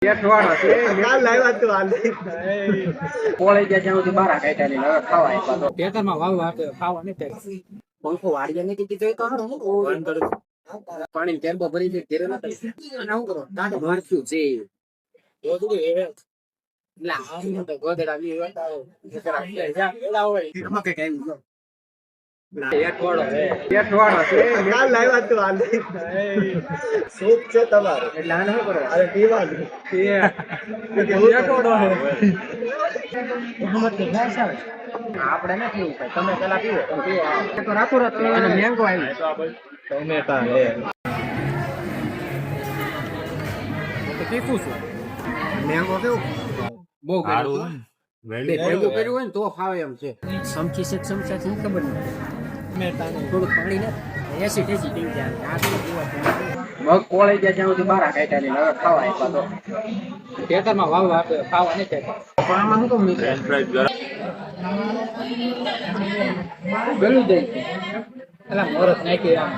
પેટવાળો છે કાલ લાવ્યા તું હાલ પોળી ગયા જ્યાં સુધી બારા કાઢ્યા નહીં હવે ખાવા આપ્યા તો ખેતરમાં વાવવા આપે ખાવા નહીં થાય પંખો વાળીએ નહીં કીધું તો હારું પાણી ટેમ્પો ભરી દે ઘેરે ના કરી અને શું કરો દાંડો મારખ્યું છે લા આમ તો ગોદડા વી હતા એલા હોય એમાં કઈ કાઈ પેટવાળો છે કાલ લાવ્યા તું હાલ સૂપ છે તમારે એટલે આને શું કરો અરે પીવાનું પેટવાળો આપણે નથી પીવું ભાઈ તમે પેલા પીવો તમે પીવો તો રાતો રાત અને મેંગો આવી ટમેટા હે તો તીખું છે મેંગો કેવું બહુ ગાડું ભેગું કર્યું હોય ને તો ફાવે એમ છે સમચી છે ચમચા શું ખબર નહીં થોડુંક પાણી ને એસી ટેસી થઈ જાય મગ કોળી ગયા જ્યાં સુધી બારા કાઢ્યા નહીં હવે ખાવા આપ્યા તો ખેતરમાં વાવવા આપે ખાવા નહીં થાય પણ આમાં શું કમ ગયું જાય એલા મોરસ નાખી આમ